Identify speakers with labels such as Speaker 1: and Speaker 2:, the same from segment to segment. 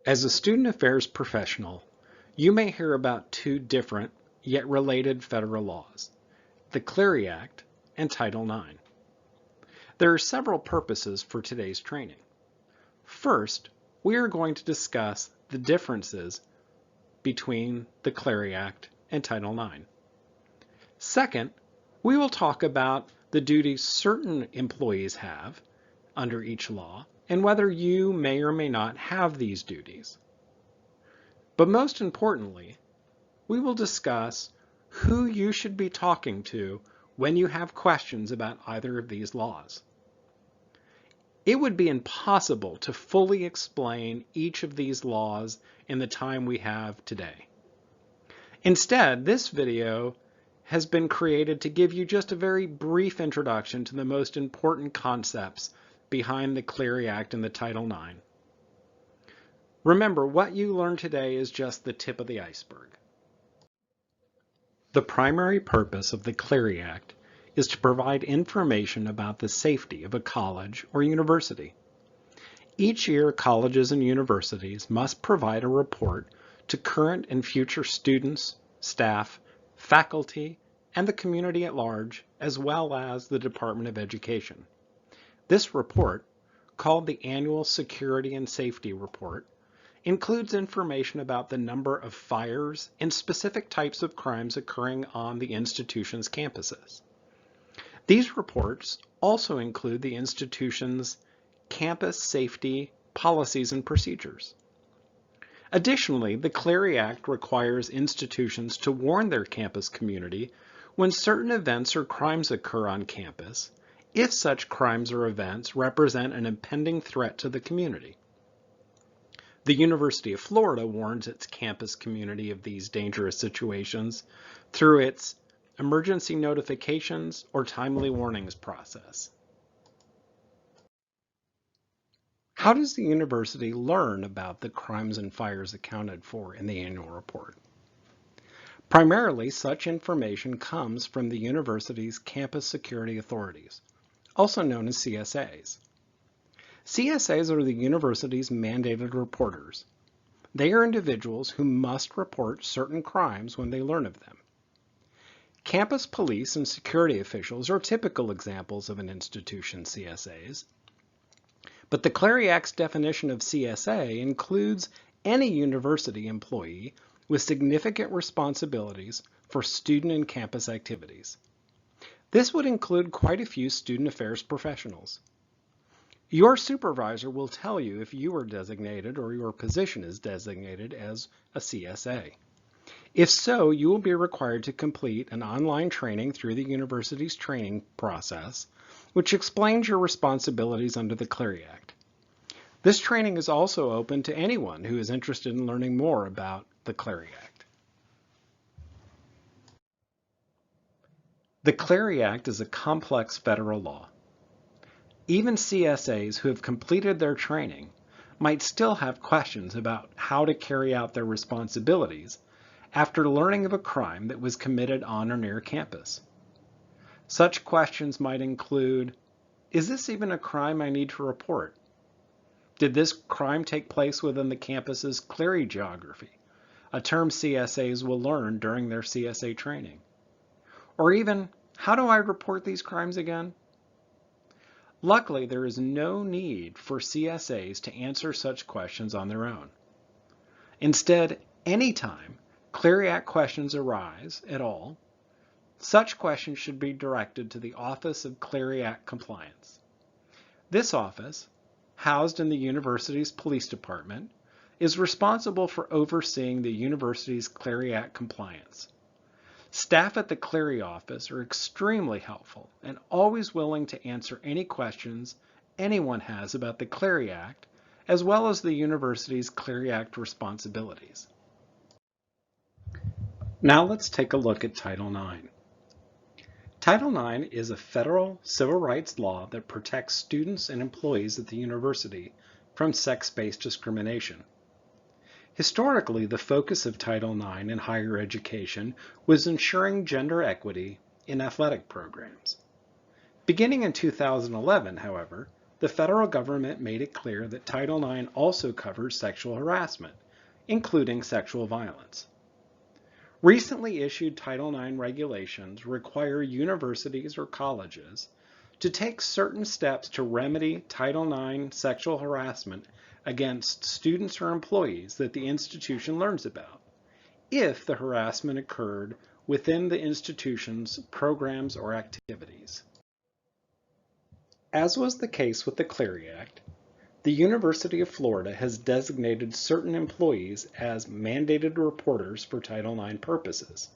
Speaker 1: As a student affairs professional, you may hear about two different yet related federal laws, the Clery Act and Title IX. There are several purposes for today's training. First, we are going to discuss the differences between the Clery Act and Title IX. Second, we will talk about the duties certain employees have under each law and whether you may or may not have these duties. But most importantly, we will discuss who you should be talking to when you have questions about either of these laws. It would be impossible to fully explain each of these laws in the time we have today. Instead, this video has been created to give you just a very brief introduction to the most important concepts behind the Clery Act and the Title IX. Remember, what you learned today is just the tip of the iceberg. The primary purpose of the Clery Act is to provide information about the safety of a college or university. Each year, colleges and universities must provide a report to current and future students, staff, faculty, and the community at large, as well as the Department of Education. This report, called the Annual Security and Safety Report, includes information about the number of fires and specific types of crimes occurring on the institution's campuses. These reports also include the institution's campus safety policies and procedures. Additionally, the Clery Act requires institutions to warn their campus community when certain events or crimes occur on campus, if such crimes or events represent an impending threat to the community. The University of Florida warns its campus community of these dangerous situations through its emergency notifications or timely warnings process. How does the university learn about the crimes and fires accounted for in the annual report? Primarily, such information comes from the university's campus security authorities, also known as CSAs. CSAs are the university's mandated reporters. They are individuals who must report certain crimes when they learn of them. Campus police and security officials are typical examples of an institution's CSAs. But the Clery Act's definition of CSA includes any university employee with significant responsibilities for student and campus activities. This would include quite a few student affairs professionals. Your supervisor will tell you if you are designated or your position is designated as a CSA. If so, you will be required to complete an online training through the university's training process, which explains your responsibilities under the Clery Act. This training is also open to anyone who is interested in learning more about the Clery Act. The Clery Act is a complex federal law. Even CSAs who have completed their training might still have questions about how to carry out their responsibilities after learning of a crime that was committed on or near campus. Such questions might include, is this even a crime I need to report? Did this crime take place within the campus's Clery geography, a term CSAs will learn during their CSA training? Or even, how do I report these crimes again? Luckily, there is no need for CSAs to answer such questions on their own. Instead, anytime Clery Act questions arise at all, such questions should be directed to the Office of Clery Act Compliance. This office, housed in the university's police department, is responsible for overseeing the university's Clery Act compliance. Staff at the Clery office are extremely helpful and always willing to answer any questions anyone has about the Clery Act, as well as the university's Clery Act responsibilities. Now let's take a look at Title IX. Title IX is a federal civil rights law that protects students and employees at the university from sex-based discrimination. Historically, the focus of Title IX in higher education was ensuring gender equity in athletic programs. Beginning in 2011, however, the federal government made it clear that Title IX also covers sexual harassment, including sexual violence. Recently issued Title IX regulations require universities or colleges to take certain steps to remedy Title IX sexual harassment against students or employees that the institution learns about, if the harassment occurred within the institution's programs or activities. As was the case with the Clery Act, the University of Florida has designated certain employees as mandated reporters for Title IX purposes.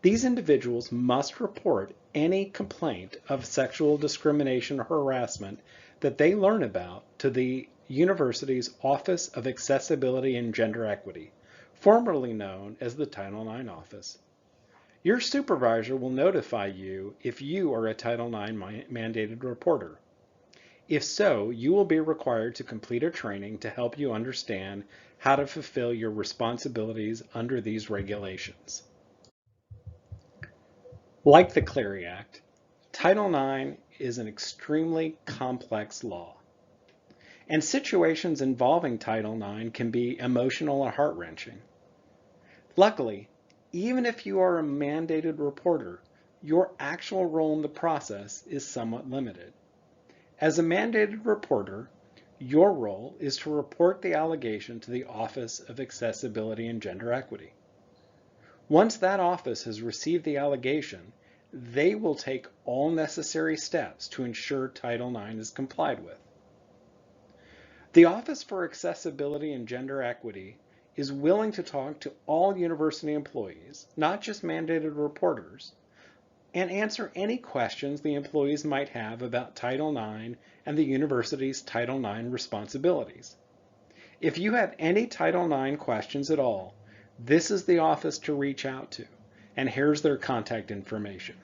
Speaker 1: These individuals must report any complaint of sexual discrimination or harassment that they learn about to the university's Office of Accessibility and Gender Equity, formerly known as the Title IX Office. Your supervisor will notify you if you are a Title IX mandated reporter. If so, you will be required to complete a training to help you understand how to fulfill your responsibilities under these regulations. Like the Clery Act, Title IX is an extremely complex law, and situations involving Title IX can be emotional or heart-wrenching. Luckily, even if you are a mandated reporter, your actual role in the process is somewhat limited. As a mandated reporter, your role is to report the allegation to the Office of Accessibility and Gender Equity. Once that office has received the allegation, they will take all necessary steps to ensure Title IX is complied with. The Office for Accessibility and Gender Equity is willing to talk to all university employees, not just mandated reporters, and answer any questions the employees might have about Title IX and the university's Title IX responsibilities. If you have any Title IX questions at all, this is the office to reach out to, and here's their contact information.